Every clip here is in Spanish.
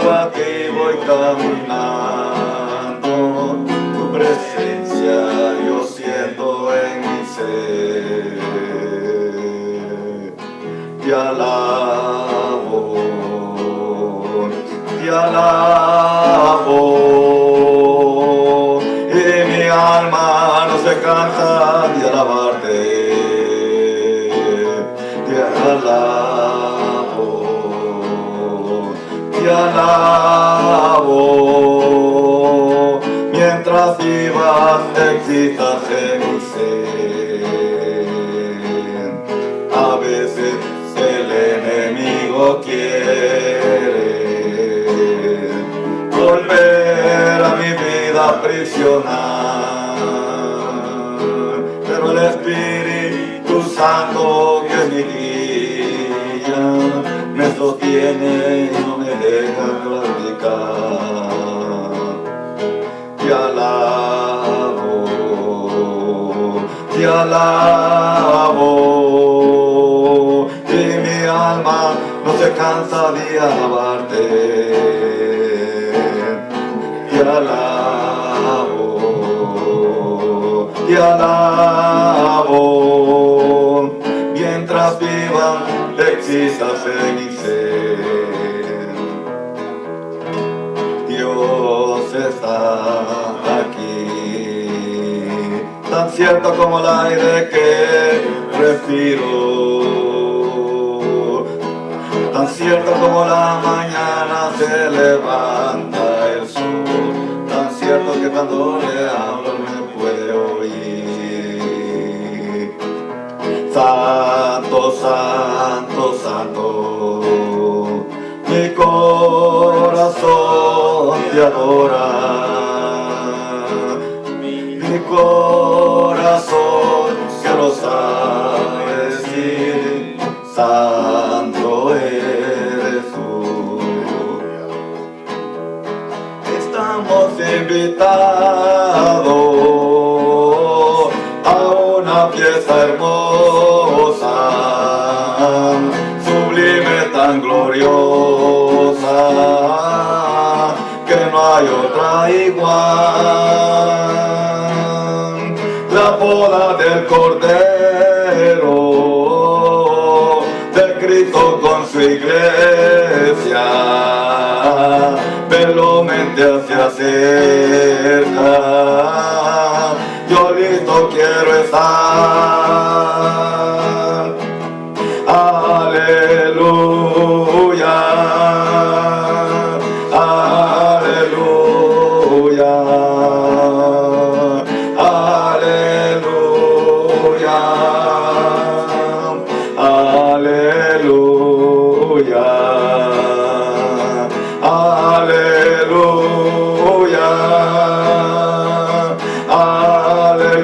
junto a ti voy caminando, tu presencia yo siento en mi ser. Te alabo, y mi alma no se cansa de alabarte. Te alabo, mientras vivas existas en mi ser. A veces el enemigo quiere volver a mi vida a aprisionar, pero el Espíritu Santo que es mi guía me sostiene y no me deja claudicar. Te alabo, y mi alma no se cansa de alabarte. Te alabo, mientras viva existas en mi ser. Dios está aquí, tan cierto como el aire que respiro, tan cierto como la mañana se levanta el sol, tan cierto que cuando le hablo me puede oír. Santo, santo, santo, mi corazón te adora, mi corazón que lo sabe decir, santo eres tú. Estamos invitados a una fiesta hermosa, sublime, tan gloriosa, que no hay otra igual. La boda del Cordero, de Cristo con su iglesia, velozmente se acerca. Yo listo quiero estar. Aleluya, aleluya, aleluya, aleluya, aleluya, aleluya,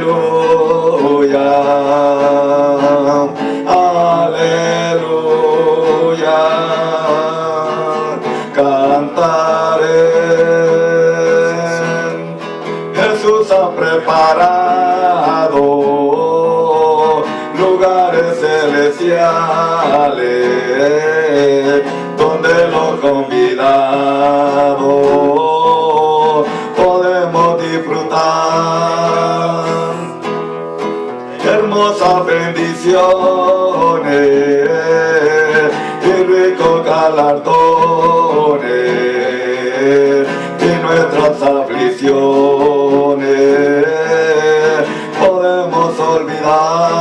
aleluya. Cantaré, Jesús ha preparado lugares celestiales donde los convidados podemos disfrutar hermosas bendiciones y ricos galardones, y nuestras aflicciones podemos olvidar.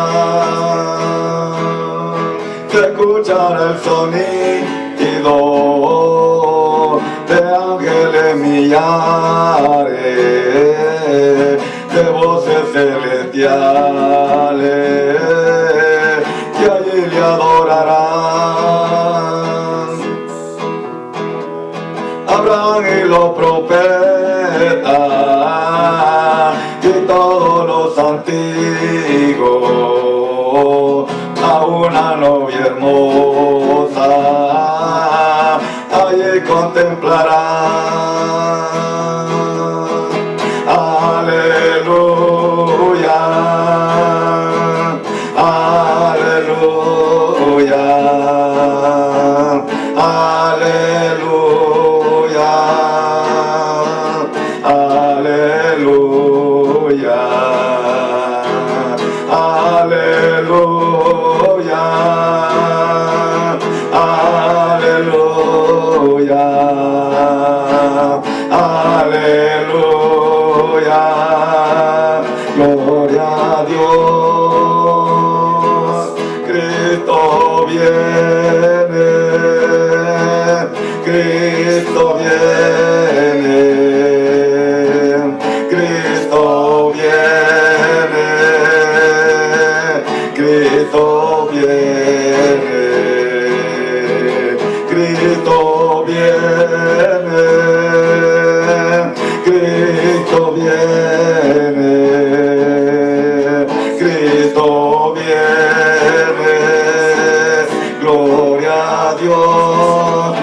Se escuchará el sonido de ángeles millares, de voces celestiales que allí le adorarán. Abraham y los profetas y todos los antiguos a una novia hermosa allí contemplarán. Aleluya, aleluya, aleluya, Cristo viene, Cristo viene, Cristo viene, Cristo viene, Cristo viene, Cristo viene, gloria a Dios.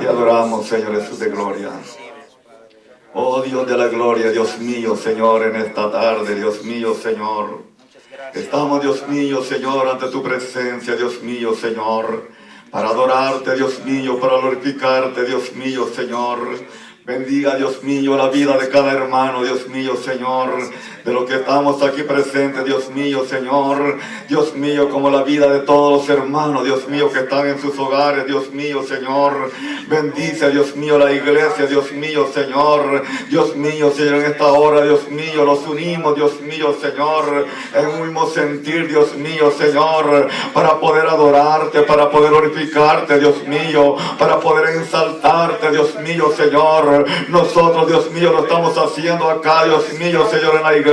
Te adoramos, Señor Jesús de gloria. Oh Dios de la gloria, Dios mío, Señor, en esta tarde, Dios mío, Señor. Estamos, Dios mío, Señor, ante tu presencia, Dios mío, Señor, para adorarte, Dios mío, para glorificarte, Dios mío, Señor. Bendiga, Dios mío, la vida de cada hermano, Dios mío, Señor, de los que estamos aquí presentes, Dios mío, Señor. Dios mío, como la vida de todos los hermanos, Dios mío, que están en sus hogares, Dios mío, Señor. Bendice, Dios mío, la iglesia, Dios mío, Señor. Dios mío, Señor, en esta hora, Dios mío, los unimos, Dios mío, Señor, en un mismo sentir, Dios mío, Señor, para poder adorarte, para poder glorificarte, Dios mío, para poder exaltarte, Dios mío, Señor. Nosotros, Dios mío, lo estamos haciendo acá, Dios mío, Señor, en la iglesia.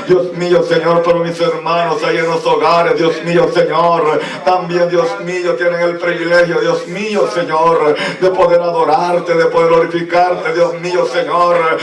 Dios mío, Señor, pero mis hermanos ahí en los hogares, Dios mío, Señor, también, Dios mío, tienen el privilegio, Dios mío, Señor, de poder adorarte, de poder glorificarte, Dios mío, Señor,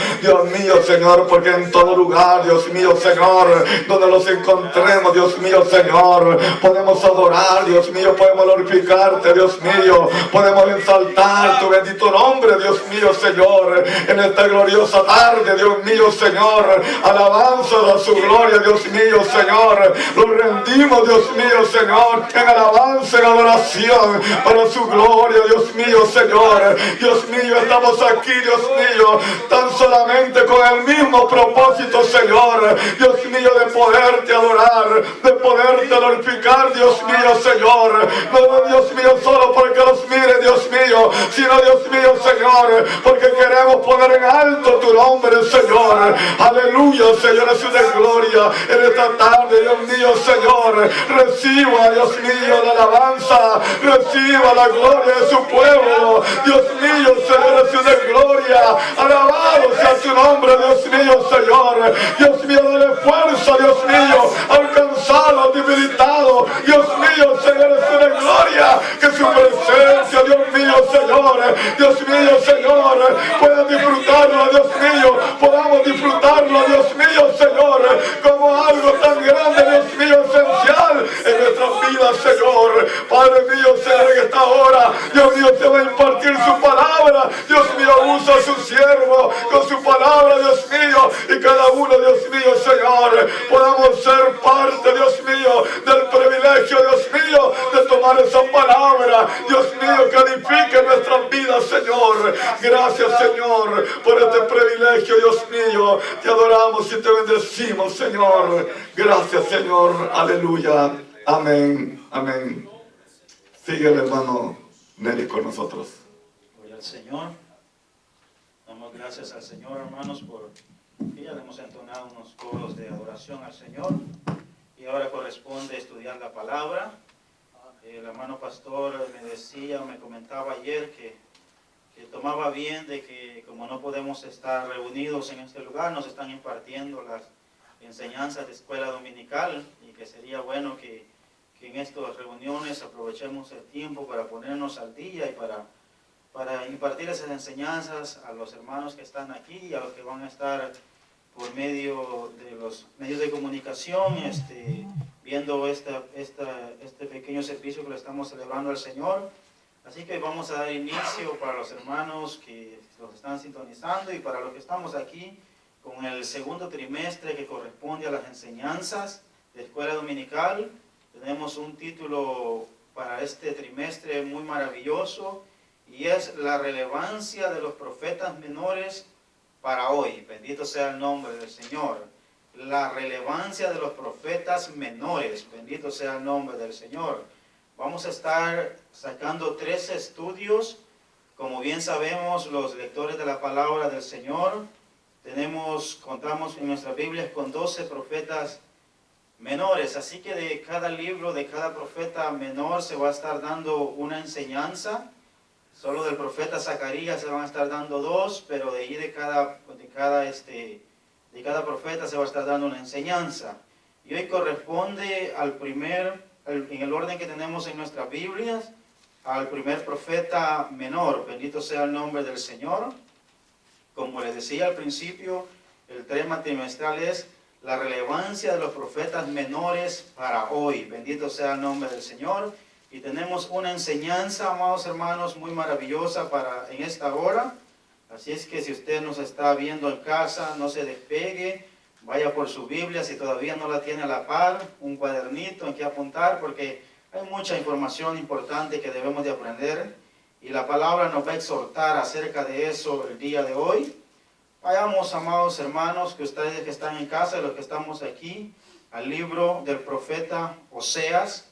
porque en todo lugar, Dios mío, Señor, donde los encontremos, Dios mío, Señor, podemos adorar, Dios mío, podemos glorificarte, Dios mío, podemos exaltar tu bendito nombre, Dios mío, Señor, en esta gloriosa tarde, Dios mío, Señor, alabanza a su gloria, Dios mío, Señor, lo rendimos, Dios mío, Señor, en alabanza, en adoración, para su gloria, Dios mío, Señor. Dios mío, estamos aquí, Dios mío, tan solamente con el mismo propósito, Señor, Dios mío, de poderte adorar, de poderte glorificar, Dios mío, Señor, no, Dios mío, solo porque los mire, Dios mío, sino, Dios mío, Señor, porque queremos poner en alto tu nombre, Señor. Aleluya, Señor Jesús de gloria, en esta tarde, Dios mío, Señor, reciba, Dios mío, la alabanza, reciba la gloria de su pueblo, Dios mío, Señor Jesús de gloria, alabado sea tu nombre, Dios mío, Señor. Dios mío, dale fuerza, Dios mío, alcanzado, debilitado, Dios mío, Señor Jesús de gloria, que su presencia, Dios mío, Señor, Dios mío, Señor, pueda disfrutarlo, Dios mío, podamos disfrutarlo, Dios mío, Señor, como algo tan grande, Dios mío, esencial en nuestras vidas, Señor. Padre mío, Señor, en esta hora, Dios mío, te va a impartir su palabra, Dios mío, usa a su siervo con su palabra, Dios mío, y cada uno, Dios mío, Señor, podamos ser parte, Dios mío, del privilegio, Dios mío, de tomar esa palabra, Dios mío, que edifique nuestras vidas, Señor. Gracias, Señor, por este privilegio, Dios mío. Te adoramos y te bendecimos, Señor. Gracias, Señor. Aleluya. Amén. Amén. Sigue el hermano Nelly con nosotros. Gloria al Señor. Damos gracias al Señor, hermanos, por que ya le hemos entonado unos coros de adoración al Señor. Y ahora corresponde estudiar la palabra. El hermano pastor me decía, me comentaba ayer que tomaba bien de que como no podemos estar reunidos en este lugar, nos están impartiendo las enseñanzas de escuela dominical y que sería bueno que en estas reuniones aprovechemos el tiempo para ponernos al día y para impartir esas enseñanzas a los hermanos que están aquí y a los que van a estar por medio de los medios de comunicación, viendo este pequeño servicio que le estamos celebrando al Señor. Así que vamos a dar inicio para los hermanos que los están sintonizando y para los que estamos aquí con el segundo trimestre que corresponde a las enseñanzas de escuela dominical. Tenemos un título para este trimestre muy maravilloso y es la relevancia de los profetas menores para hoy. Bendito sea el nombre del Señor. La relevancia de los profetas menores. Bendito sea el nombre del Señor. Vamos a estar sacando 13 estudios. Como bien sabemos, los lectores de la palabra del Señor, contamos en nuestras Biblias con 12 profetas menores. Así que de cada libro, de cada profeta menor, se va a estar dando una enseñanza. Solo del profeta Zacarías se van a estar dando 2, pero de ahí de cada profeta se va a estar dando una enseñanza. Y hoy corresponde en el orden que tenemos en nuestras Biblias, al primer profeta menor. Bendito sea el nombre del Señor. Como les decía al principio, el tema trimestral es la relevancia de los profetas menores para hoy. Bendito sea el nombre del Señor. Y tenemos una enseñanza, amados hermanos, muy maravillosa en esta hora. Así es que si usted nos está viendo en casa, no se despegue. Vaya por su Biblia, si todavía no la tiene a la par, un cuadernito en que apuntar, porque hay mucha información importante que debemos de aprender. Y la palabra nos va a exhortar acerca de eso el día de hoy. Vayamos, amados hermanos, que ustedes que están en casa y los que estamos aquí, al libro del profeta Oseas.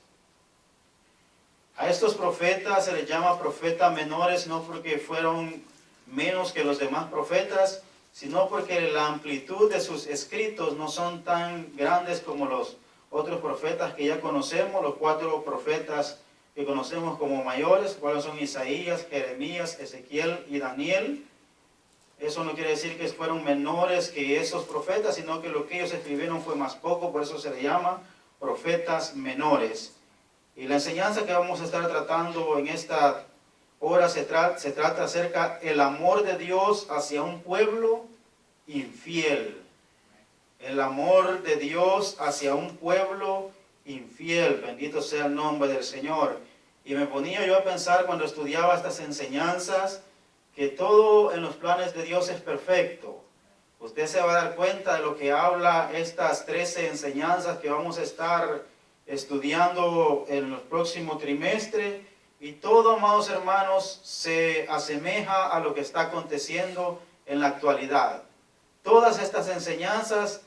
A estos profetas se les llama profetas menores, no porque fueron menos que los demás profetas, sino porque la amplitud de sus escritos no son tan grandes como los otros profetas que ya conocemos, los 4 profetas que conocemos como mayores, cuáles son Isaías, Jeremías, Ezequiel y Daniel. Eso no quiere decir que fueron menores que esos profetas, sino que lo que ellos escribieron fue más poco, por eso se le llama profetas menores. Y la enseñanza que vamos a estar tratando en esta hora se trata acerca del amor de Dios hacia un pueblo infiel. El amor de Dios hacia un pueblo infiel. Bendito sea el nombre del Señor. Y me ponía yo a pensar cuando estudiaba estas enseñanzas que todo en los planes de Dios es perfecto. Usted se va a dar cuenta de lo que habla estas 13 enseñanzas que vamos a estar estudiando en el próximo trimestre, y todo, amados hermanos, se asemeja a lo que está aconteciendo en la actualidad. Todas estas enseñanzas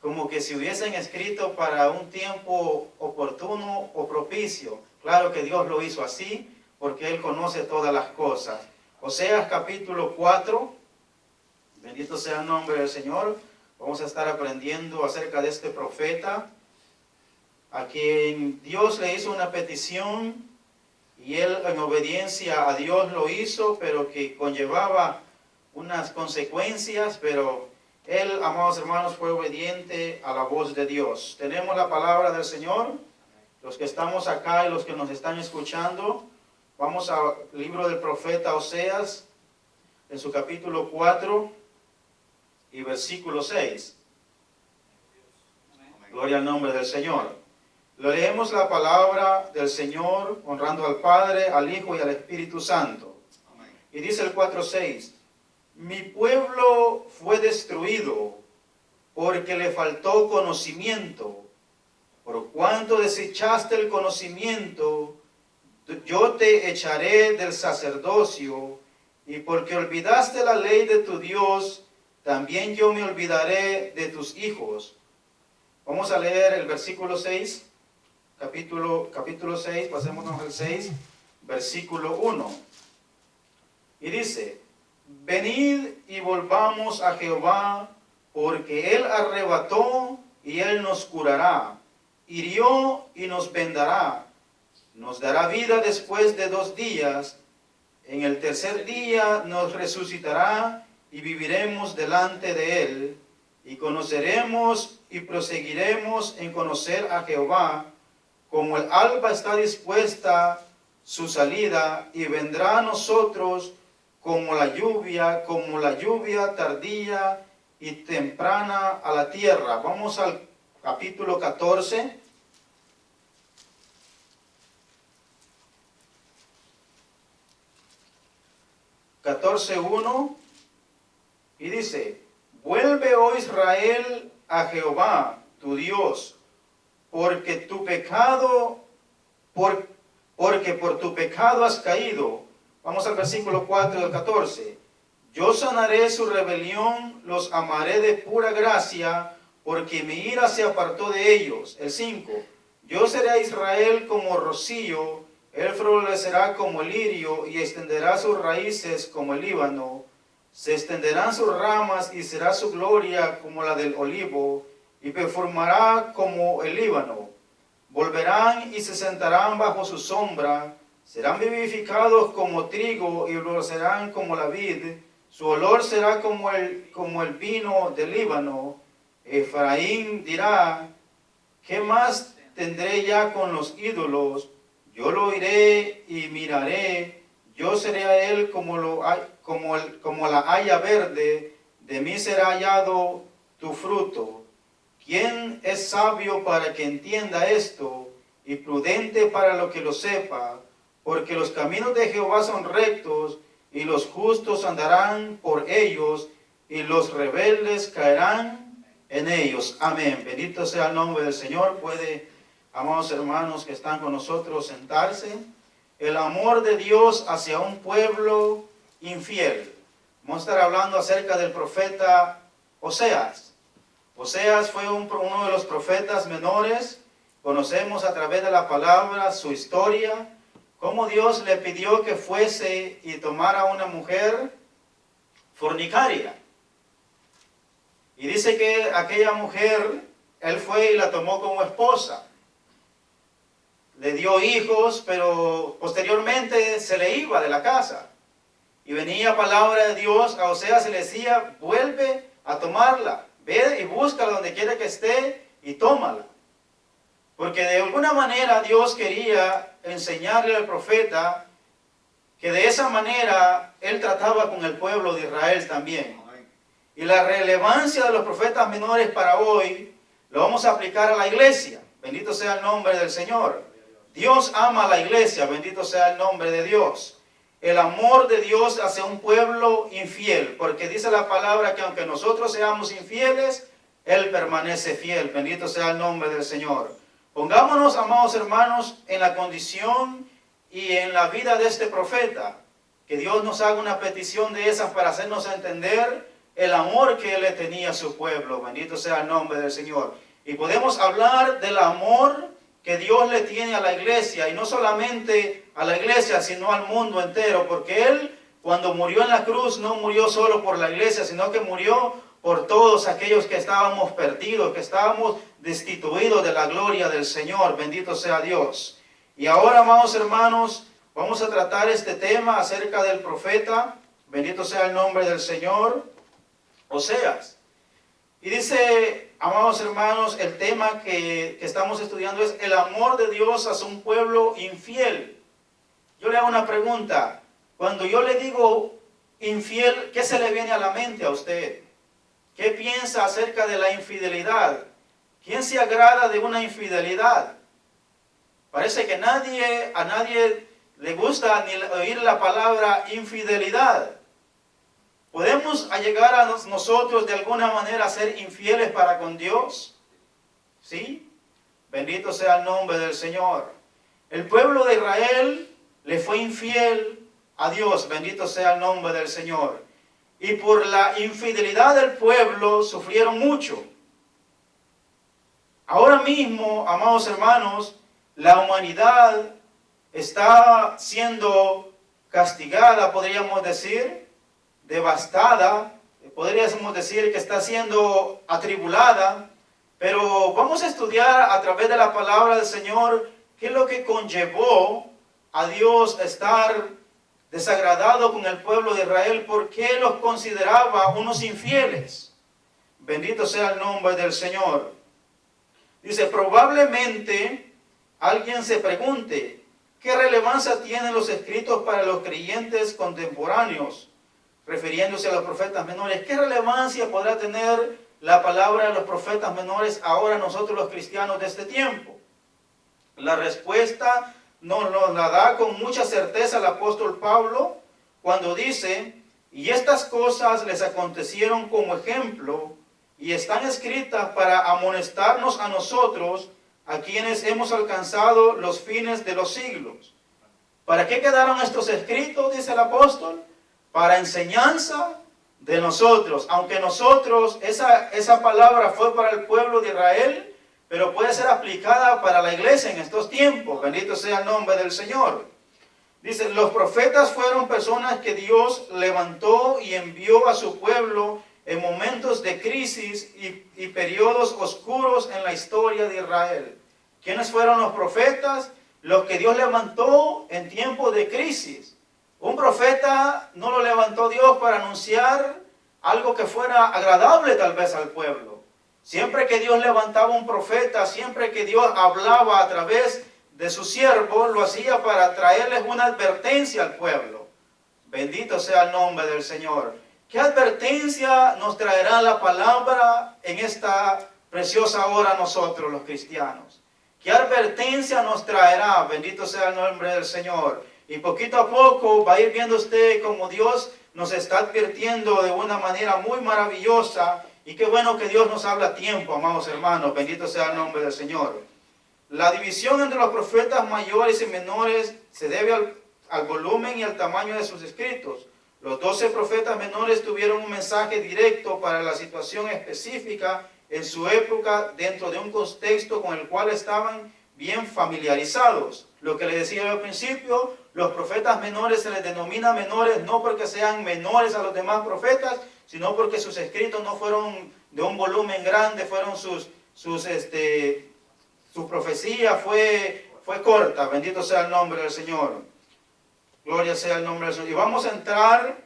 como que se hubiesen escrito para un tiempo oportuno o propicio. Claro que Dios lo hizo así, porque Él conoce todas las cosas. Oseas capítulo 4, bendito sea el nombre del Señor. Vamos a estar aprendiendo acerca de este profeta, a quien Dios le hizo una petición, y él en obediencia a Dios lo hizo, pero que conllevaba unas consecuencias, pero él, amados hermanos, fue obediente a la voz de Dios. Tenemos la palabra del Señor, los que estamos acá y los que nos están escuchando. Vamos al libro del profeta Oseas, en su capítulo 4 y versículo 6. Gloria al nombre del Señor. Leemos la palabra del Señor, honrando al Padre, al Hijo y al Espíritu Santo. Y dice el 4:6, mi pueblo fue destruido porque le faltó conocimiento. Por cuanto desechaste el conocimiento, yo te echaré del sacerdocio, y porque olvidaste la ley de tu Dios, también yo me olvidaré de tus hijos. Vamos a leer el versículo 6. Capítulo 6, pasémonos al 6, versículo 1. Y dice, venid y volvamos a Jehová, porque Él arrebató y Él nos curará, hirió y nos vendará, nos dará vida después de 2 días, en el tercer día nos resucitará y viviremos delante de Él, y conoceremos y proseguiremos en conocer a Jehová, como el alba está dispuesta su salida, y vendrá a nosotros como la lluvia tardía y temprana a la tierra. Vamos al capítulo 14. Y dice, vuelve, oh Israel, a Jehová, tu Dios, porque por tu pecado has caído. Vamos al versículo 4 del 14. Yo sanaré su rebelión, los amaré de pura gracia, porque mi ira se apartó de ellos. El 5. Yo seré a Israel como rocío, él florecerá como el lirio, y extenderá sus raíces como el Líbano. Se extenderán sus ramas, y será su gloria como la del olivo, y perfumará como el Líbano. Volverán y se sentarán bajo su sombra, serán vivificados como trigo y florecerán como la vid. Su olor será como el vino del Líbano. Efraín dirá, ¿qué más tendré ya con los ídolos? Yo lo oiré y miraré. Yo seré a él como la haya verde. De mí será hallado tu fruto. ¿Quién es sabio para que entienda esto? Y prudente para lo que lo sepa. Porque los caminos de Jehová son rectos, y los justos andarán por ellos, y los rebeldes caerán en ellos. Amén. Bendito sea el nombre del Señor. Puede, amados hermanos que están con nosotros, sentarse. El amor de Dios hacia un pueblo infiel. Vamos a estar hablando acerca del profeta Oseas. Oseas fue uno de los profetas menores. Conocemos a través de la palabra su historia, cómo Dios le pidió que fuese y tomara una mujer fornicaria. Y dice que aquella mujer, él fue y la tomó como esposa. Le dio hijos, pero posteriormente se le iba de la casa. Y venía palabra de Dios a Oseas y le decía, vuelve a tomarla. Ve y búscala donde quiera que esté y tómala. Porque de alguna manera Dios quería enseñarle al profeta que de esa manera él trataba con el pueblo de Israel también. Y la relevancia de los profetas menores para hoy lo vamos a aplicar a la iglesia. Bendito sea el nombre del Señor. Dios ama a la iglesia, bendito sea el nombre de Dios. El amor de Dios hacia un pueblo infiel, porque dice la palabra que aunque nosotros seamos infieles, Él permanece fiel. Bendito sea el nombre del Señor. Pongámonos, amados hermanos, en la condición y en la vida de este profeta. Que Dios nos haga una petición de esas para hacernos entender el amor que Él le tenía a su pueblo. Bendito sea el nombre del Señor. Y podemos hablar del amor que Dios le tiene a la iglesia, y no solamente a la iglesia, sino al mundo entero, porque Él, cuando murió en la cruz, no murió solo por la iglesia, sino que murió por todos aquellos que estábamos perdidos, que estábamos destituidos de la gloria del Señor. Bendito sea Dios. Y ahora, amados hermanos, vamos a tratar este tema acerca del profeta, bendito sea el nombre del Señor, Oseas. Y dice, amados hermanos, el tema que estamos estudiando es el amor de Dios hacia un pueblo infiel. Yo le hago una pregunta. Cuando yo le digo infiel, ¿qué se le viene a la mente a usted? ¿Qué piensa acerca de la infidelidad? ¿Quién se agrada de una infidelidad? Parece que a nadie le gusta ni oír la palabra infidelidad. ¿Podemos llegar a nosotros de alguna manera a ser infieles para con Dios? ¿Sí? Bendito sea el nombre del Señor. El pueblo de Israel le fue infiel a Dios. Bendito sea el nombre del Señor. Y por la infidelidad del pueblo sufrieron mucho. Ahora mismo, amados hermanos, la humanidad está siendo castigada, podríamos decir, devastada, podríamos decir que está siendo atribulada, pero vamos a estudiar a través de la palabra del Señor qué es lo que conllevó a Dios estar desagradado con el pueblo de Israel, por qué los consideraba unos infieles. Bendito sea el nombre del Señor. Dice, probablemente alguien se pregunte, ¿qué relevancia tienen los escritos para los creyentes contemporáneos? Refiriéndose a los profetas menores, ¿qué relevancia podrá tener la palabra de los profetas menores ahora nosotros los cristianos de este tiempo? La respuesta nos la da con mucha certeza el apóstol Pablo cuando dice, y estas cosas les acontecieron como ejemplo y están escritas para amonestarnos a nosotros, a quienes hemos alcanzado los fines de los siglos. ¿Para qué quedaron estos escritos? Dice el apóstol. Para enseñanza de nosotros. Aunque nosotros, esa palabra fue para el pueblo de Israel, pero puede ser aplicada para la iglesia en estos tiempos. Bendito sea el nombre del Señor. Dice, los profetas fueron personas que Dios levantó y envió a su pueblo en momentos de crisis y periodos oscuros en la historia de Israel. ¿Quiénes fueron los profetas? los que Dios levantó en tiempos de crisis. Un profeta no lo levantó Dios para anunciar algo que fuera agradable tal vez al pueblo. Siempre que Dios levantaba un profeta, siempre que Dios hablaba a través de su siervo, lo hacía para traerles una advertencia al pueblo. Bendito sea el nombre del Señor. ¿Qué advertencia nos traerá la palabra en esta preciosa hora a nosotros los cristianos? ¿Qué advertencia nos traerá? Bendito sea el nombre del Señor. Y poquito a poco va a ir viendo usted cómo Dios nos está advirtiendo de una manera muy maravillosa. Y qué bueno que Dios nos habla a tiempo, amados hermanos. Bendito sea el nombre del Señor. La división entre los profetas mayores y menores se debe al volumen y al tamaño de sus escritos. Los 12 profetas menores tuvieron un mensaje directo para la situación específica en su época dentro de un contexto con el cual estaban bien familiarizados. Lo que les decía yo al principio, los profetas menores se les denomina menores no porque sean menores a los demás profetas, sino porque sus escritos no fueron de un volumen grande, fueron su profecía fue corta. Bendito sea el nombre del Señor. Gloria sea el nombre del Señor. Y vamos a entrar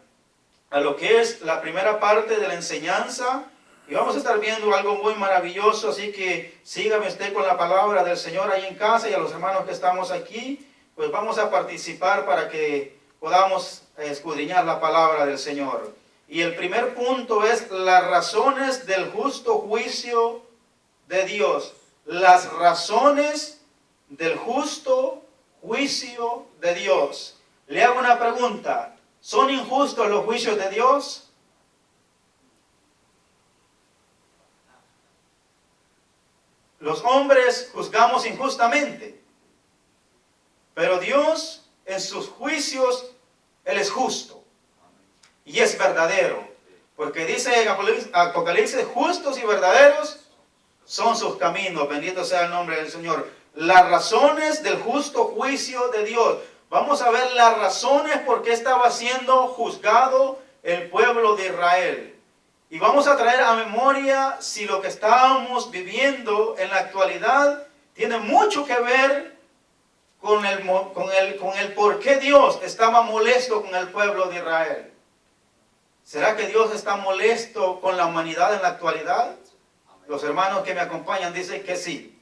a lo que es la primera parte de la enseñanza. Y vamos a estar viendo algo muy maravilloso. Así que sígame usted con la palabra del Señor ahí en casa. Y a los hermanos que estamos aquí, pues vamos a participar para que podamos escudriñar la palabra del Señor. Y el primer punto es las razones del justo juicio de Dios. Las razones del justo juicio de Dios. Le hago una pregunta. ¿Son injustos los juicios de Dios? Los hombres juzgamos injustamente. Pero Dios en sus juicios, Él es justo. Y es verdadero. Porque dice en Apocalipsis, justos y verdaderos son sus caminos. Bendito sea el nombre del Señor. Las razones del justo juicio de Dios. Vamos a ver las razones por qué estaba siendo juzgado el pueblo de Israel. Y vamos a traer a memoria si lo que estábamos viviendo en la actualidad tiene mucho que ver con el por qué Dios estaba molesto con el pueblo de Israel. ¿Será que Dios está molesto con la humanidad en la actualidad? Los hermanos que me acompañan dicen que sí.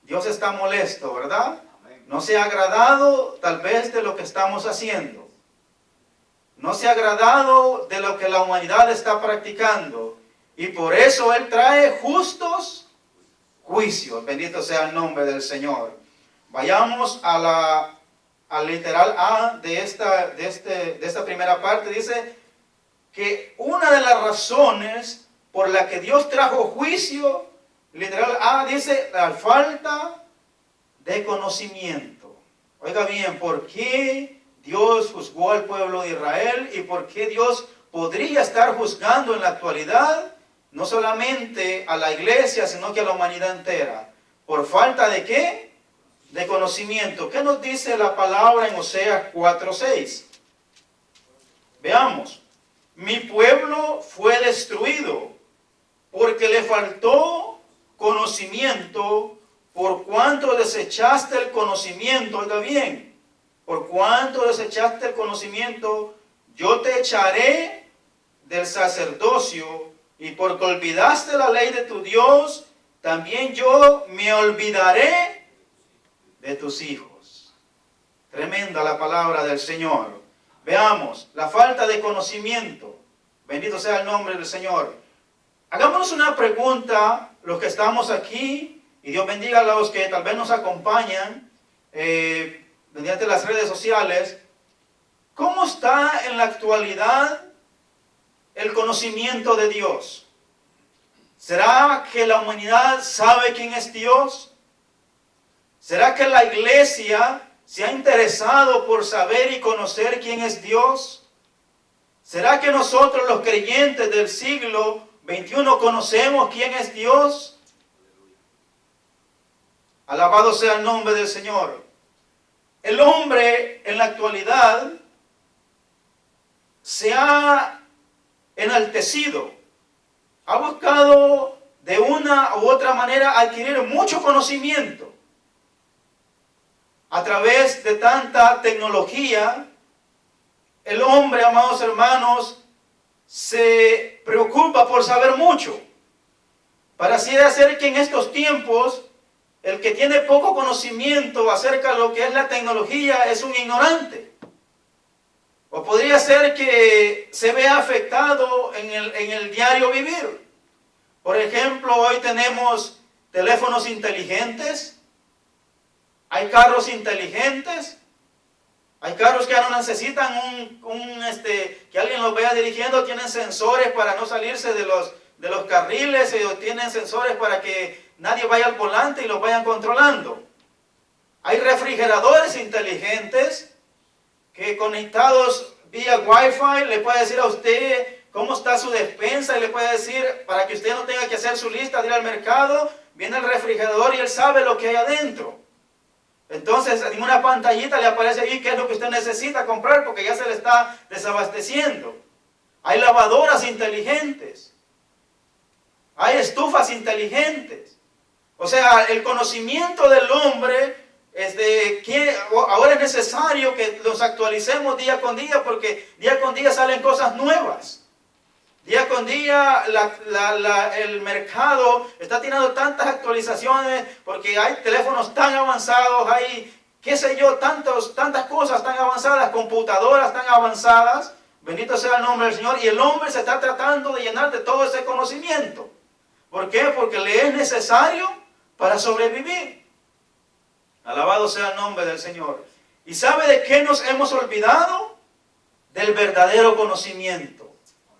Dios está molesto, ¿verdad? No se ha agradado tal vez de lo que estamos haciendo. No se ha agradado de lo que la humanidad está practicando. Y por eso Él trae justos juicios. Bendito sea el nombre del Señor. Vayamos al literal A de esta primera parte. Dice que una de las razones por la que Dios trajo juicio, literal A dice la falta de conocimiento. Oiga bien, ¿por qué Dios juzgó al pueblo de Israel y por qué Dios podría estar juzgando en la actualidad no solamente a la iglesia, sino que a la humanidad entera? ¿Por falta de qué? De conocimiento. ¿Qué nos dice la palabra en Oseas 4:6? Veamos. Mi pueblo fue destruido porque le faltó conocimiento. Por cuanto desechaste el conocimiento, oiga bien, por cuanto desechaste el conocimiento, yo te echaré del sacerdocio, y porque olvidaste la ley de tu Dios, también yo me olvidaré de tus hijos. Tremenda la palabra del Señor. Veamos, la falta de conocimiento. Bendito sea el nombre del Señor. Hagámonos una pregunta, los que estamos aquí. Y Dios bendiga a los que tal vez nos acompañan mediante las redes sociales. ¿Cómo está en la actualidad el conocimiento de Dios? ¿Será que la humanidad sabe quién es Dios? ¿Será que la iglesia se ha interesado por saber y conocer quién es Dios? ¿Será que nosotros los creyentes del siglo XXI conocemos quién es Dios? Alabado sea el nombre del Señor. El hombre en la actualidad se ha enaltecido, ha buscado de una u otra manera adquirir mucho conocimiento. a través de tanta tecnología, el hombre, amados hermanos, se preocupa por saber mucho. Para así hacer que en estos tiempos, el que tiene poco conocimiento acerca de lo que es la tecnología es un ignorante. O podría ser que se vea afectado en el diario vivir. Por ejemplo, hoy tenemos teléfonos inteligentes, hay carros inteligentes, hay carros que ya no necesitan que alguien los vea dirigiendo, tienen sensores para no salirse de los carriles, o tienen sensores para que nadie vaya al volante y los vayan controlando. Hay refrigeradores inteligentes que conectados vía Wi-Fi le puede decir a usted cómo está su despensa y le puede decir, para que usted no tenga que hacer su lista de ir al mercado, viene el refrigerador y él sabe lo que hay adentro. Entonces en una pantallita le aparece ahí qué es lo que usted necesita comprar porque ya se le está desabasteciendo. Hay lavadoras inteligentes. Hay estufas inteligentes. O sea, el conocimiento del hombre ahora es necesario que los actualicemos día con día porque día con día salen cosas nuevas. Día con día el mercado está teniendo tantas actualizaciones porque hay teléfonos tan avanzados, hay, qué sé yo, tantas cosas tan avanzadas, computadoras tan avanzadas. Bendito sea el nombre del Señor. Y el hombre se está tratando de llenar de todo ese conocimiento. ¿Por qué? Porque le es necesario para sobrevivir. Alabado sea el nombre del Señor. ¿Y sabe de qué nos hemos olvidado? Del verdadero conocimiento.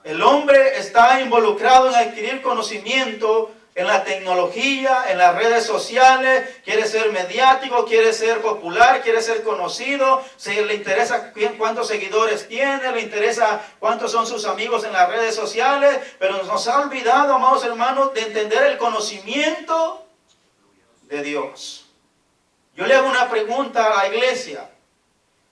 El hombre está involucrado en adquirir conocimiento en la tecnología, en las redes sociales, quiere ser mediático, quiere ser popular, quiere ser conocido, le interesa cuántos seguidores tiene, le interesa cuántos son sus amigos en las redes sociales, pero nos ha olvidado, amados hermanos, de entender el conocimiento de Dios. Yo le hago una pregunta a la iglesia.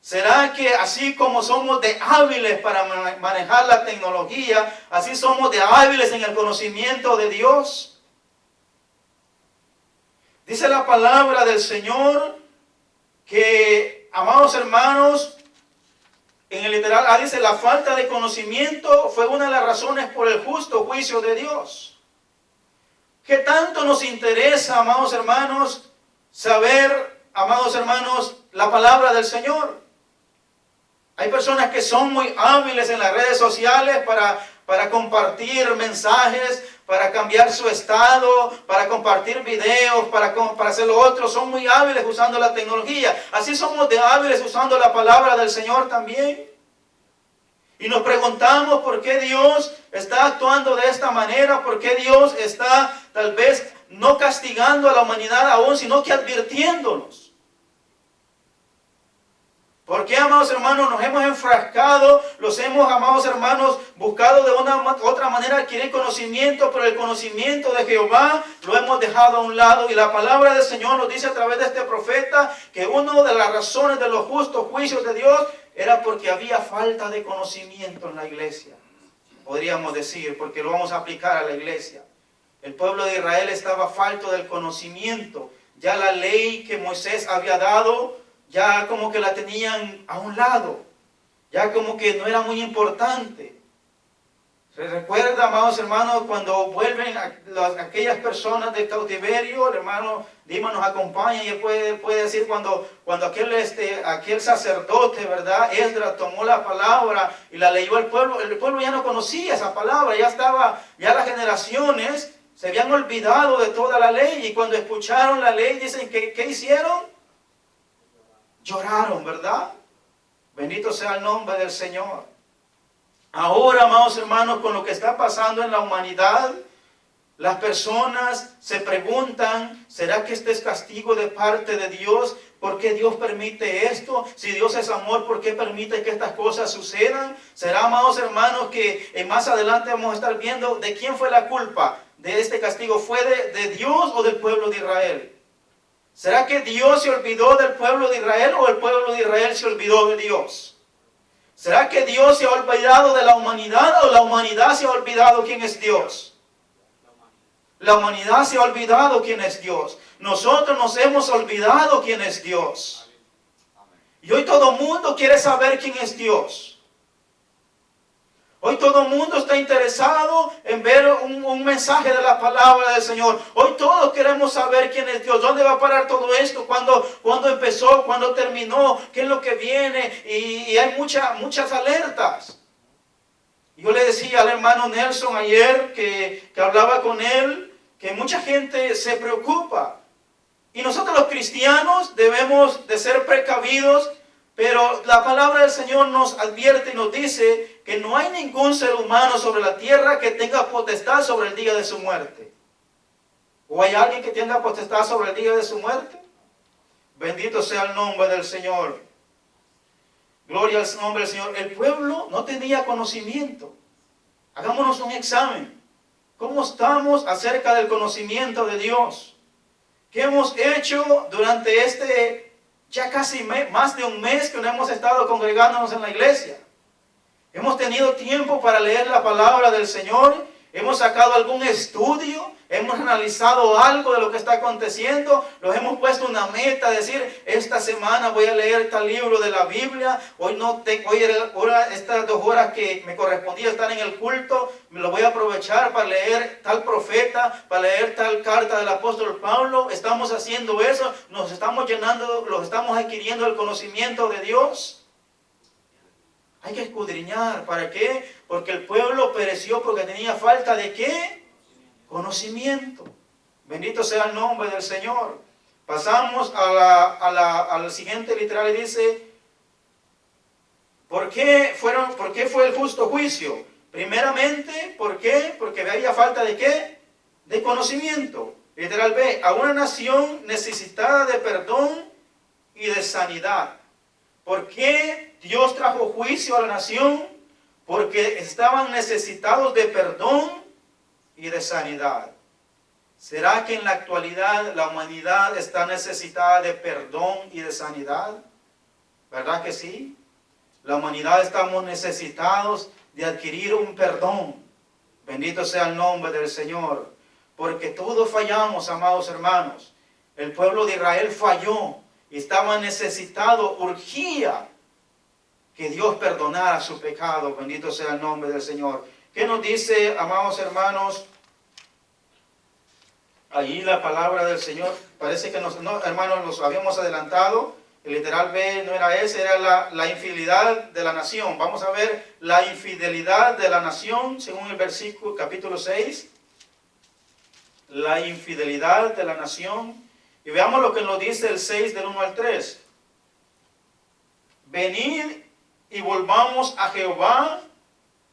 ¿Será que así como somos de hábiles para manejar la tecnología, así somos de hábiles en el conocimiento de Dios? Dice la palabra del Señor que, amados hermanos, en el literal, dice, la falta de conocimiento fue una de las razones por el justo juicio de Dios. ¿Qué tanto nos interesa, amados hermanos, saber, amados hermanos, la palabra del Señor? Hay personas que son muy hábiles en las redes sociales para compartir mensajes, para cambiar su estado, para compartir videos, para hacer lo otro. Son muy hábiles usando la tecnología. Así somos de hábiles usando la palabra del Señor también. Y nos preguntamos por qué Dios está actuando de esta manera, por qué Dios está tal vez no castigando a la humanidad aún, sino que advirtiéndonos. ¿Por qué, amados hermanos, nos hemos enfrascado, los hemos, amados hermanos, buscado de una otra manera adquirir conocimiento, pero el conocimiento de Jehová lo hemos dejado a un lado? Y la palabra del Señor nos dice a través de este profeta que una de las razones de los justos juicios de Dios era porque había falta de conocimiento en la iglesia. Podríamos decir, porque lo vamos a aplicar a la iglesia. El pueblo de Israel estaba falto del conocimiento. Ya la ley que Moisés había dado, ya como que la tenían a un lado, ya como que no era muy importante. ¿Se recuerda, amados hermanos, cuando vuelven aquellas personas del cautiverio? El hermano Dima nos acompaña y él puede decir cuando aquel sacerdote, ¿verdad? Esdras tomó la palabra y la leyó al pueblo. El pueblo ya no conocía esa palabra, ya las generaciones se habían olvidado de toda la ley, y cuando escucharon la ley, dicen que ¿qué hicieron? Lloraron, ¿verdad? Bendito sea el nombre del Señor. Ahora, amados hermanos, con lo que está pasando en la humanidad, las personas se preguntan, ¿será que este es castigo de parte de Dios? ¿Por qué Dios permite esto? Si Dios es amor, ¿por qué permite que estas cosas sucedan? ¿Será, amados hermanos, que más adelante vamos a estar viendo de quién fue la culpa de este castigo? ¿Fue de Dios o del pueblo de Israel? ¿Será que Dios se olvidó del pueblo de Israel o el pueblo de Israel se olvidó de Dios? ¿Será que Dios se ha olvidado de la humanidad o la humanidad se ha olvidado quién es Dios? La humanidad se ha olvidado quién es Dios. Nosotros nos hemos olvidado quién es Dios. Y hoy todo el mundo quiere saber quién es Dios. Hoy todo el mundo está interesado en ver un mensaje de la palabra del Señor. Hoy todos queremos saber quién es Dios. ¿Dónde va a parar todo esto? ¿Cuándo empezó? ¿Cuándo terminó? ¿Qué es lo que viene? Y hay muchas alertas. Yo le decía al hermano Nelson ayer que hablaba con él, que mucha gente se preocupa. Y nosotros los cristianos debemos de ser precavidos. Pero la palabra del Señor nos advierte y nos dice que no hay ningún ser humano sobre la tierra que tenga potestad sobre el día de su muerte. ¿O hay alguien que tenga potestad sobre el día de su muerte? Bendito sea el nombre del Señor. Gloria al nombre del Señor. El pueblo no tenía conocimiento. Hagámonos un examen. ¿Cómo estamos acerca del conocimiento de Dios? ¿Qué hemos hecho durante ya casi más de un mes que no hemos estado congregándonos en la iglesia? Hemos tenido tiempo para leer la palabra del Señor. Hemos sacado algún estudio. Hemos analizado algo de lo que está aconteciendo. Nos hemos puesto una meta, decir, esta semana voy a leer tal libro de la Biblia. Hoy estas 2 horas que me correspondía estar en el culto, me lo voy a aprovechar para leer tal profeta, para leer tal carta del apóstol Pablo. Estamos haciendo eso, nos estamos llenando, los estamos adquiriendo el conocimiento de Dios. Hay que escudriñar. ¿Para qué? Porque el pueblo pereció porque tenía falta de ¿qué? Conocimiento. Bendito sea el nombre del Señor. Pasamos al siguiente literal y dice, ¿por qué fue el justo juicio? Primeramente, ¿por qué? Porque había falta de ¿qué? De conocimiento. Literal B, a una nación necesitada de perdón y de sanidad. ¿Por qué Dios trajo juicio a la nación? Porque estaban necesitados de perdón y de sanidad. ¿Será que en la actualidad la humanidad está necesitada de perdón y de sanidad? ¿Verdad que sí? La humanidad estamos necesitados de adquirir un perdón. Bendito sea el nombre del Señor. Porque todos fallamos, amados hermanos. El pueblo de Israel falló y estaba necesitado, urgía que Dios perdonara su pecado. Bendito sea el nombre del Señor. ¿Qué nos dice, amados hermanos? Allí la palabra del Señor, parece que hermanos, nos habíamos adelantado. El literal B no era ese, era la infidelidad de la nación. Vamos a ver la infidelidad de la nación, según el versículo, capítulo 6. La infidelidad de la nación. Y veamos lo que nos dice el 6 del 1 al 3. Venid y volvamos a Jehová,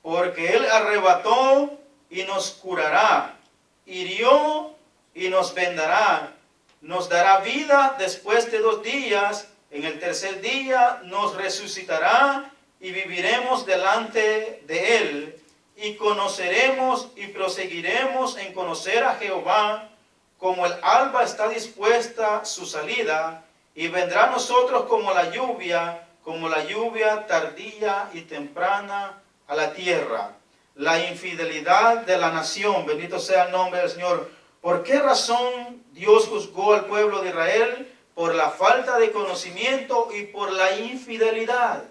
porque Él arrebató y nos curará, hirió y nos vendará, nos dará vida después de 2 días, en el tercer día nos resucitará y viviremos delante de Él, y conoceremos y proseguiremos en conocer a Jehová, como el alba está dispuesta su salida, y vendrá a nosotros como la lluvia tardía y temprana a la tierra. La infidelidad de la nación, bendito sea el nombre del Señor. ¿Por qué razón Dios juzgó al pueblo de Israel? Por la falta de conocimiento y por la infidelidad.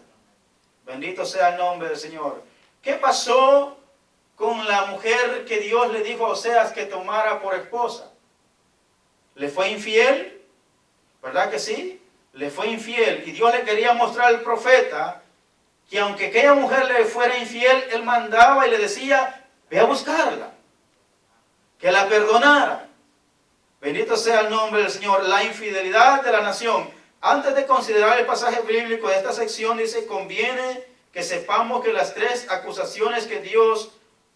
Bendito sea el nombre del Señor. ¿Qué pasó con la mujer que Dios le dijo a Oseas que tomara por esposa? ¿Le fue infiel? ¿Verdad que sí? Le fue infiel. Y Dios le quería mostrar al profeta que aunque aquella mujer le fuera infiel, él mandaba y le decía, ve a buscarla, que la perdonara. Bendito sea el nombre del Señor. La infidelidad de la nación. Antes de considerar el pasaje bíblico de esta sección, dice, conviene que sepamos que las 3 acusaciones que Dios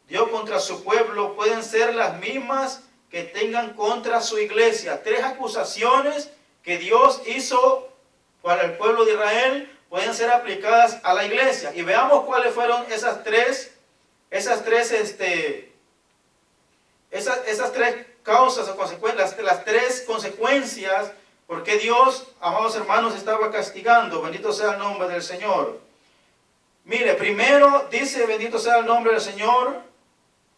dio contra su pueblo pueden ser las mismas que tengan contra su iglesia. 3 acusaciones que Dios hizo para el pueblo de Israel pueden ser aplicadas a la iglesia. Y veamos cuáles fueron esas tres causas o consecuencias, las 3 consecuencias por qué Dios, amados hermanos, estaba castigando. Bendito sea el nombre del Señor. Mire, primero dice, bendito sea el nombre del Señor,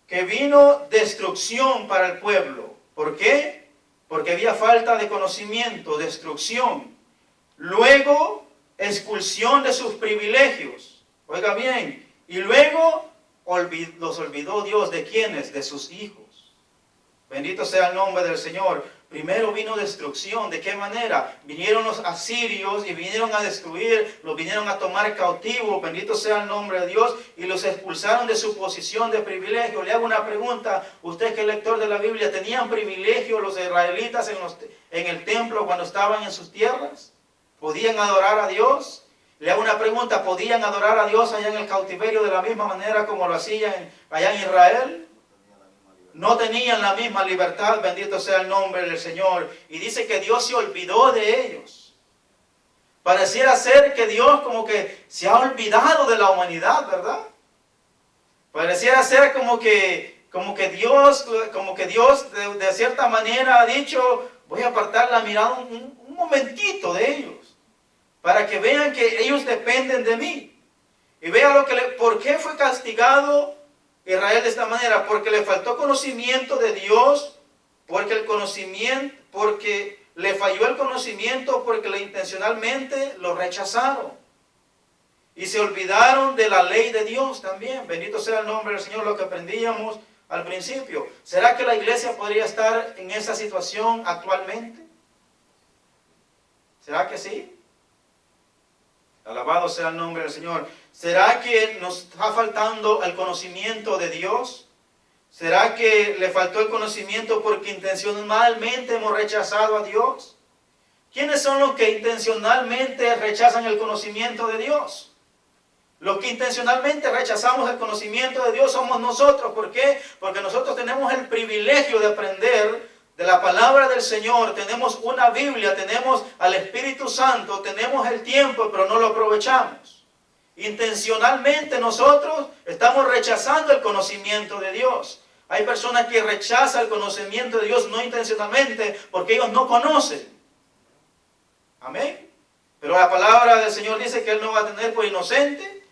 que vino destrucción para el pueblo. ¿Por qué? Porque había falta de conocimiento, destrucción. Luego expulsión de sus privilegios. Oiga bien, y luego los olvidó Dios ¿de quiénes? De sus hijos. Bendito sea el nombre del Señor. Primero vino destrucción. ¿De qué manera? Vinieron los asirios y vinieron a destruir, los vinieron a tomar cautivos. Bendito sea el nombre de Dios. Y los expulsaron de su posición de privilegio. Le hago una pregunta. Usted que es lector de la Biblia, ¿tenían privilegio los israelitas en el templo cuando estaban en sus tierras? ¿Podían adorar a Dios? Le hago una pregunta. ¿Podían adorar a Dios allá en el cautiverio de la misma manera como lo hacían allá en Israel? No tenían la misma libertad, bendito sea el nombre del Señor. Y dice que Dios se olvidó de ellos. Pareciera ser que Dios como que se ha olvidado de la humanidad, ¿verdad? Pareciera ser como que Dios de cierta manera ha dicho, voy a apartar la mirada un momentito de ellos, para que vean que ellos dependen de mí. Y vean por qué fue castigado Israel de esta manera, porque le faltó conocimiento de Dios, porque le falló el conocimiento, porque intencionalmente lo rechazaron. Y se olvidaron de la ley de Dios también. Bendito sea el nombre del Señor, lo que aprendíamos al principio. ¿Será que la iglesia podría estar en esa situación actualmente? ¿Será que sí? Alabado sea el nombre del Señor. ¿Será que nos está faltando el conocimiento de Dios? ¿Será que le faltó el conocimiento porque intencionalmente hemos rechazado a Dios? ¿Quiénes son los que intencionalmente rechazan el conocimiento de Dios? Los que intencionalmente rechazamos el conocimiento de Dios somos nosotros. ¿Por qué? Porque nosotros tenemos el privilegio de aprender de la palabra del Señor. Tenemos una Biblia, tenemos al Espíritu Santo, tenemos el tiempo, pero no lo aprovechamos. Intencionalmente nosotros estamos rechazando el conocimiento de Dios. Hay personas que rechazan el conocimiento de Dios no intencionalmente porque ellos no conocen. Amén. Pero la palabra del Señor dice que Él no va a tener por inocente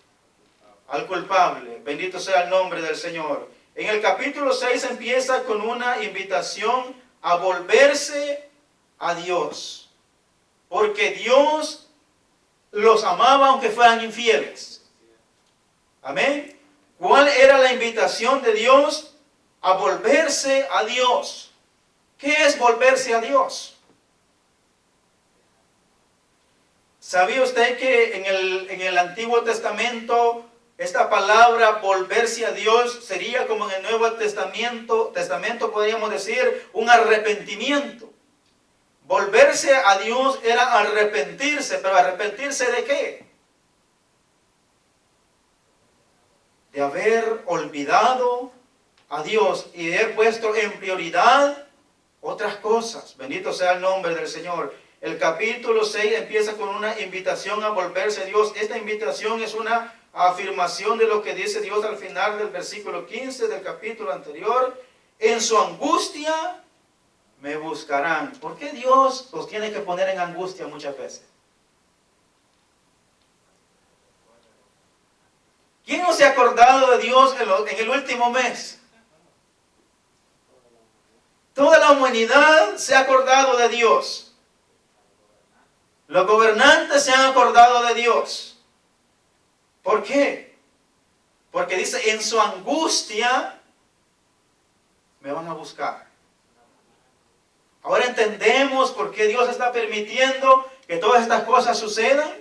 al culpable. Bendito sea el nombre del Señor. En el capítulo 6 empieza con una invitación a volverse a Dios. Porque Dios los amaba aunque fueran infieles. Amén. ¿Cuál era la invitación de Dios? A volverse a Dios. ¿Qué es volverse a Dios? ¿Sabía usted que en el Antiguo Testamento esta palabra volverse a Dios sería como en el Nuevo Testamento podríamos decir un arrepentimiento? Volverse a Dios era arrepentirse, pero ¿arrepentirse de qué? De haber olvidado a Dios y de haber puesto en prioridad otras cosas. Bendito sea el nombre del Señor. El capítulo 6 empieza con una invitación a volverse a Dios. Esta invitación es una afirmación de lo que dice Dios al final del versículo 15 del capítulo anterior. En su angustia me buscarán. ¿Por qué Dios los tiene que poner en angustia muchas veces? ¿Quién no se ha acordado de Dios en el último mes? Toda la humanidad se ha acordado de Dios. Los gobernantes se han acordado de Dios. ¿Por qué? Porque dice, en su angustia me van a buscar. Ahora entendemos por qué Dios está permitiendo que todas estas cosas sucedan.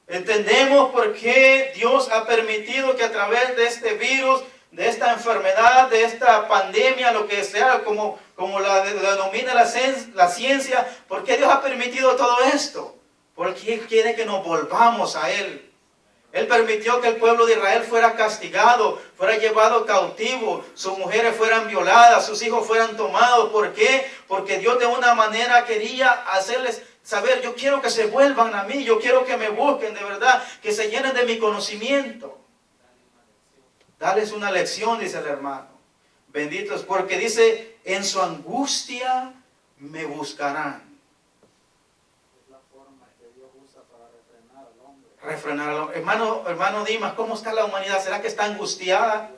Entendemos por qué Dios ha permitido que a través de este virus, de esta enfermedad, de esta pandemia, lo que sea, como la denomina la ciencia, ¿por qué Dios ha permitido todo esto? Porque Él quiere que nos volvamos a Él. Él permitió que el pueblo de Israel fuera castigado, fuera llevado cautivo, sus mujeres fueran violadas, sus hijos fueran tomados. ¿Por qué? Porque Dios de una manera quería hacerles saber, yo quiero que se vuelvan a mí, yo quiero que me busquen de verdad, que se llenen de mi conocimiento. Dales una lección, dice el hermano. Benditos, porque dice, en su angustia me buscarán. Refrenar al hombre. Hermano Dimas, ¿cómo está la humanidad? ¿Será que está angustiada?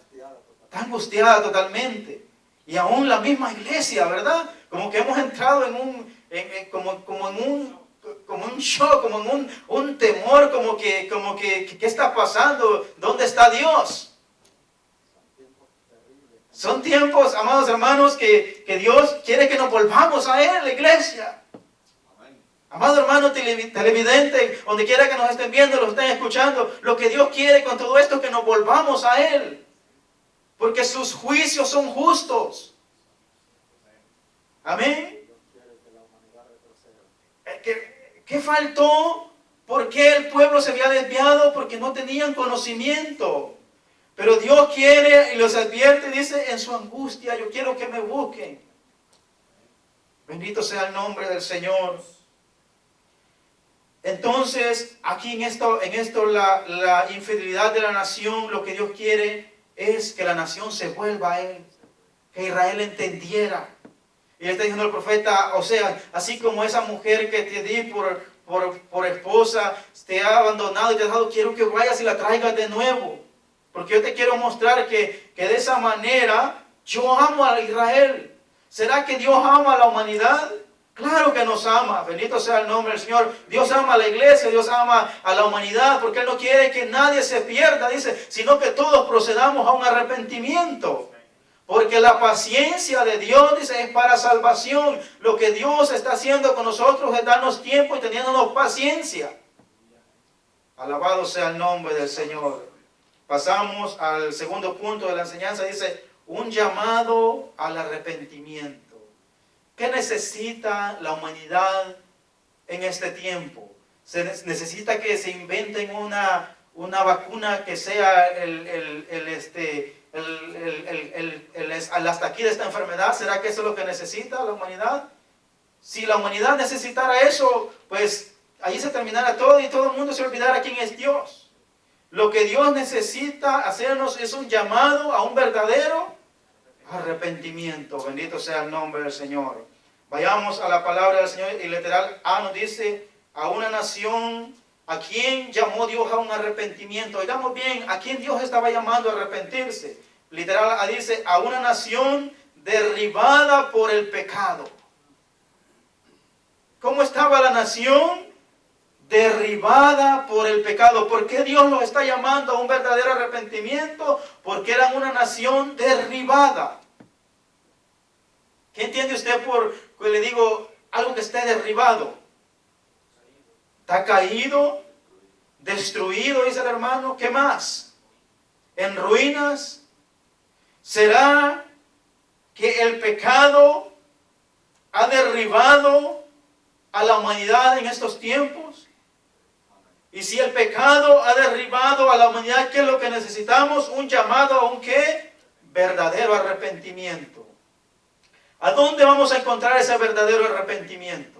Está angustiada totalmente. Y aún la misma iglesia, ¿verdad? Como que hemos entrado como como un shock, como un temor, como que, ¿qué está pasando? ¿Dónde está Dios? Son tiempos, amados hermanos, que Dios quiere que nos volvamos a Él, la iglesia. Amado hermano televidente, donde quiera que nos estén viendo, lo estén escuchando, lo que Dios quiere con todo esto es que nos volvamos a Él. Porque sus juicios son justos. Amén. ¿Qué faltó? ¿Por qué el pueblo se había desviado? Porque no tenían conocimiento. Pero Dios quiere y los advierte, dice, en su angustia, yo quiero que me busquen. Bendito sea el nombre del Señor. Entonces, aquí en esto la infidelidad de la nación, lo que Dios quiere es que la nación se vuelva a Él, que Israel entendiera. Y le está diciendo al profeta, o sea, así como esa mujer que te di por esposa, te ha abandonado y te ha dejado, quiero que vayas y la traigas de nuevo. Porque yo te quiero mostrar que de esa manera yo amo a Israel. ¿Será que Dios ama a la humanidad? Claro que nos ama, bendito sea el nombre del Señor. Dios ama a la iglesia, Dios ama a la humanidad, porque Él no quiere que nadie se pierda, dice, sino que todos procedamos a un arrepentimiento. Porque la paciencia de Dios, dice, es para salvación. Lo que Dios está haciendo con nosotros es darnos tiempo y teniéndonos paciencia. Alabado sea el nombre del Señor. Pasamos al segundo punto de la enseñanza, dice, un llamado al arrepentimiento. ¿Qué necesita la humanidad en este tiempo? Se necesita que se inventen una vacuna que sea el hasta aquí de esta enfermedad. ¿Será que eso es lo que necesita la humanidad? Si la humanidad necesitara eso, pues allí se terminara todo y todo el mundo se olvidara quién es Dios. Lo que Dios necesita hacernos es un llamado a un verdadero arrepentimiento. Bendito sea el nombre del Señor. Vayamos a la palabra del Señor y literal A nos dice a una nación. ¿A quién llamó Dios a un arrepentimiento? Oigamos bien, ¿a quién Dios estaba llamando a arrepentirse? Literal dice a una nación derribada por el pecado. ¿Cómo estaba la nación? Derribada por el pecado. ¿Por qué Dios los está llamando a un verdadero arrepentimiento? Porque eran una nación derribada. ¿Qué entiende usted por que le digo algo que esté derribado? Está caído, destruido, dice el hermano. ¿Qué más? En ruinas. ¿Será que el pecado ha derribado a la humanidad en estos tiempos? Y si el pecado ha derribado a la humanidad, ¿qué es lo que necesitamos? Un llamado a un ¿qué? Verdadero arrepentimiento. ¿A dónde vamos a encontrar ese verdadero arrepentimiento?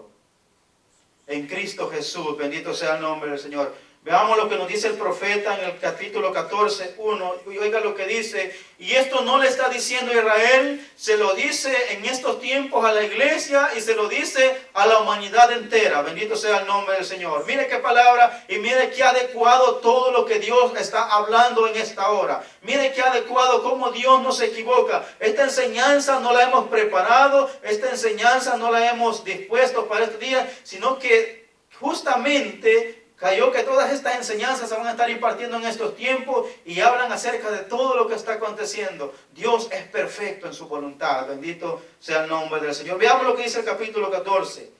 En Cristo Jesús, bendito sea el nombre del Señor. Veamos lo que nos dice el profeta en el capítulo 14, 1. Y oiga lo que dice. Y esto no le está diciendo a Israel, se lo dice en estos tiempos a la iglesia y se lo dice a la humanidad entera. Bendito sea el nombre del Señor. Mire qué palabra y mire qué adecuado todo lo que Dios está hablando en esta hora. Mire qué adecuado cómo Dios no se equivoca. Esta enseñanza no la hemos preparado, esta enseñanza no la hemos dispuesto para este día, sino que justamente cayó que todas estas enseñanzas se van a estar impartiendo en estos tiempos y hablan acerca de todo lo que está aconteciendo. Dios es perfecto en su voluntad. Bendito sea el nombre del Señor. Veamos lo que dice el capítulo 14.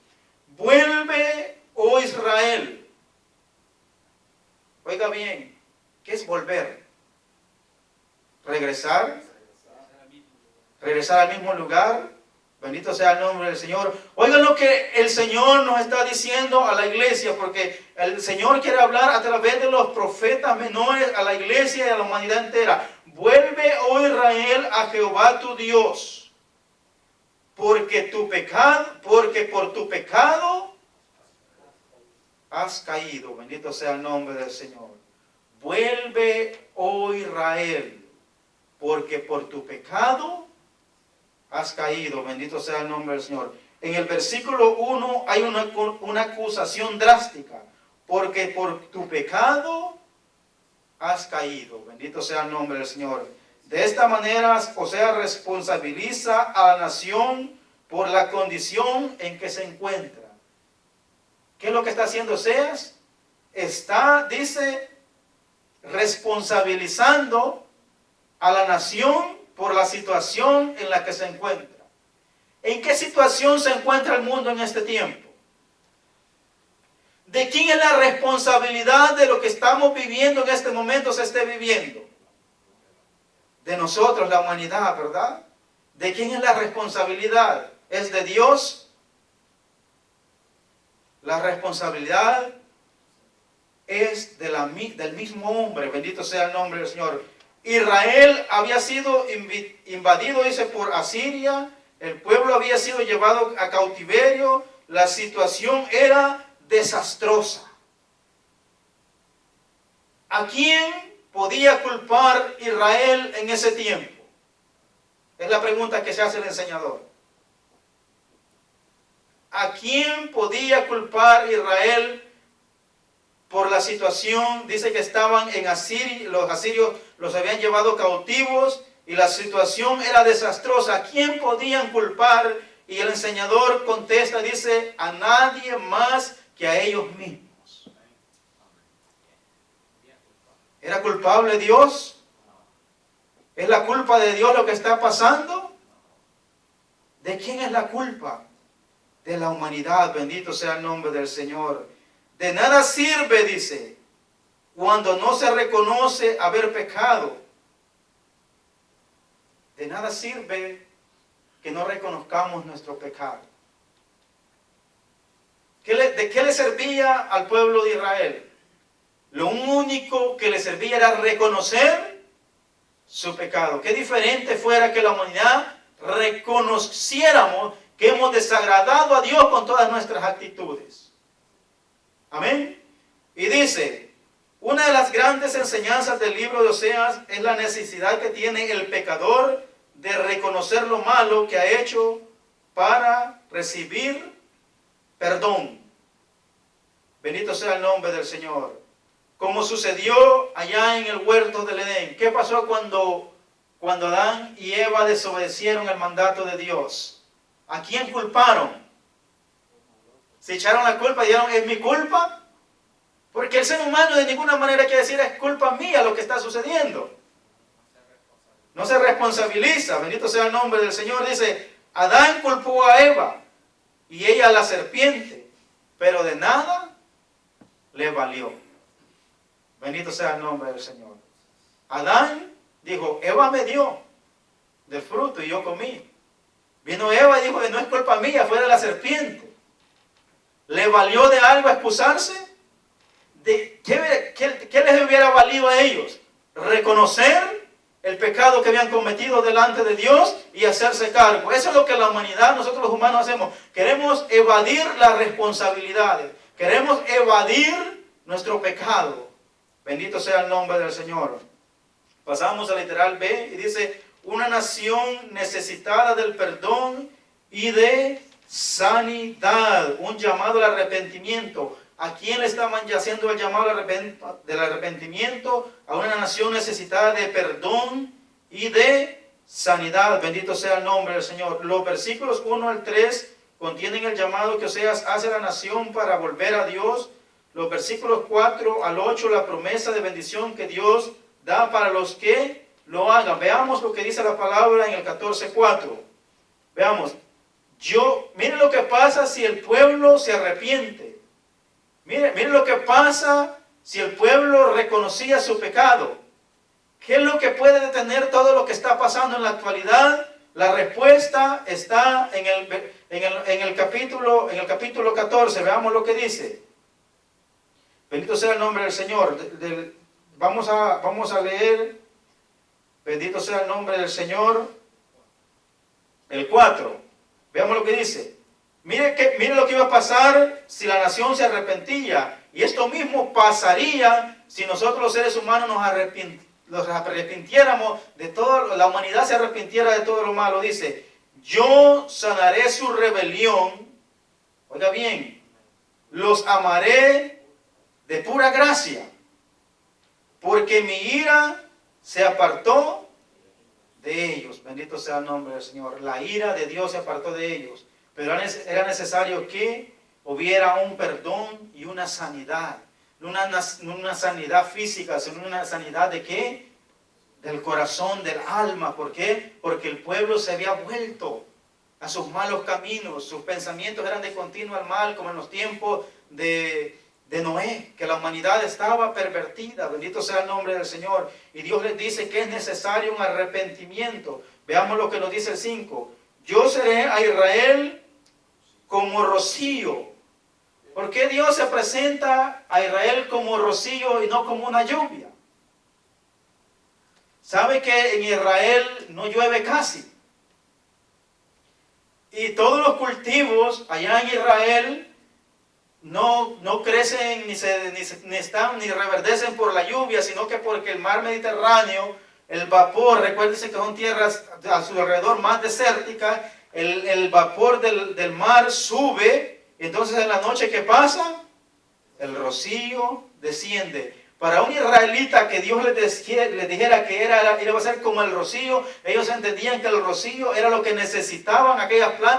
Vuelve, oh Israel. Oiga bien, ¿qué es volver? ¿Regresar? ¿Regresar al mismo lugar? Bendito sea el nombre del Señor. Oigan lo que el Señor nos está diciendo a la iglesia, porque el Señor quiere hablar a través de los profetas menores a la iglesia y a la humanidad entera. Vuelve, oh Israel, a Jehová tu Dios, porque por tu pecado has caído. Bendito sea el nombre del Señor. Vuelve, oh Israel, porque por tu pecado has caído. Bendito sea el nombre del Señor. En el versículo 1 hay una acusación drástica. Porque por tu pecado has caído. Bendito sea el nombre del Señor. De esta manera, o sea, responsabiliza a la nación por la condición en que se encuentra. ¿Qué es lo que está haciendo Oseas? Está, dice, responsabilizando a la nación por la situación en la que se encuentra. ¿En qué situación se encuentra el mundo en este tiempo? ¿De quién es la responsabilidad de lo que estamos viviendo en este momento se esté viviendo? De nosotros, la humanidad, ¿verdad? ¿De quién es la responsabilidad? ¿Es de Dios? La responsabilidad es del mismo hombre, bendito sea el nombre del Señor. Israel había sido invadido, dice, por Asiria, el pueblo había sido llevado a cautiverio, la situación era desastrosa. ¿A quién podía culpar Israel en ese tiempo? Es la pregunta que se hace el enseñador. ¿A quién podía culpar Israel por la situación? Dice que estaban en Asiria, los asirios los habían llevado cautivos y la situación era desastrosa. ¿A quién podían culpar? Y el enseñador contesta, dice, a nadie más que a ellos mismos. ¿Era culpable Dios? ¿Es la culpa de Dios lo que está pasando? ¿De quién es la culpa? De la humanidad, bendito sea el nombre del Señor. De nada sirve, dice, cuando no se reconoce haber pecado. De nada sirve que no reconozcamos nuestro pecado. ¿De qué le servía al pueblo de Israel? Lo único que le servía era reconocer su pecado. Qué diferente fuera que la humanidad reconociéramos que hemos desagradado a Dios con todas nuestras actitudes. Amén. Y dice, una de las grandes enseñanzas del libro de Oseas es la necesidad que tiene el pecador de reconocer lo malo que ha hecho para recibir perdón. Bendito sea el nombre del Señor. Como sucedió allá en el huerto del Edén. ¿Qué pasó cuando Adán y Eva desobedecieron el mandato de Dios? ¿A quién culparon? Se echaron la culpa y dijeron, ¿es mi culpa? Porque el ser humano de ninguna manera quiere decir, es culpa mía lo que está sucediendo. No se responsabiliza, bendito sea el nombre del Señor. Dice, Adán culpó a Eva y ella a la serpiente, pero de nada le valió. Bendito sea el nombre del Señor. Adán dijo, Eva me dio del fruto y yo comí. Vino Eva y dijo, no es culpa mía, fue de la serpiente. ¿Le valió de algo excusarse? ¿Qué les hubiera valido a ellos? Reconocer el pecado que habían cometido delante de Dios y hacerse cargo. Eso es lo que la humanidad, nosotros los humanos hacemos. Queremos evadir las responsabilidades. Queremos evadir nuestro pecado. Bendito sea el nombre del Señor. Pasamos al literal B y dice, una nación necesitada del perdón y de sanidad. Un llamado al arrepentimiento. ¿A quién le estaban haciendo el llamado del arrepentimiento? A una nación necesitada de perdón y de sanidad. Bendito sea el nombre del Señor. Los versículos 1 al 3 contienen el llamado que Oseas hace a la nación para volver a Dios. Los versículos 4 al 8, la promesa de bendición que Dios da para los que lo hagan. Veamos lo que dice la palabra en el 14:4. Veamos. Miren lo que pasa si el pueblo se arrepiente. Miren lo que pasa si el pueblo reconocía su pecado. ¿Qué es lo que puede detener todo lo que está pasando en la actualidad? La respuesta está en el capítulo 14. Veamos lo que dice. Bendito sea el nombre del Señor. Vamos a leer. Bendito sea el nombre del Señor. El 4. Veamos lo que dice. Mire lo que iba a pasar si la nación se arrepentía. Y esto mismo pasaría si nosotros los seres humanos nos arrepintiéramos de todo, la humanidad se arrepintiera de todo lo malo. Dice, yo sanaré su rebelión. Oiga bien, los amaré de pura gracia, porque mi ira se apartó de ellos. Bendito sea el nombre del Señor. La ira de Dios se apartó de ellos. Pero era necesario que hubiera un perdón y una sanidad. Una sanidad física, sino una sanidad ¿de qué? Del corazón, del alma. ¿Por qué? Porque el pueblo se había vuelto a sus malos caminos. Sus pensamientos eran de continuo al mal, como en los tiempos de Noé, que la humanidad estaba pervertida. Bendito sea el nombre del Señor. Y Dios les dice que es necesario un arrepentimiento. Veamos lo que nos dice el 5. Yo seré a Israel como rocío. ¿Por qué Dios se presenta a Israel como rocío y no como una lluvia? ¿Sabe que en Israel no llueve casi? Y todos los cultivos allá en Israel no crecen ni reverdecen por la lluvia, sino que porque el mar Mediterráneo, el vapor, recuérdense que son tierras a su alrededor más desérticas, el vapor del mar sube. Entonces en la noche, ¿qué pasa? El rocío desciende. Para un israelita que Dios les dijera que iba a ser como el rocío, ellos entendían que el rocío era lo que necesitaban aquellas plantas.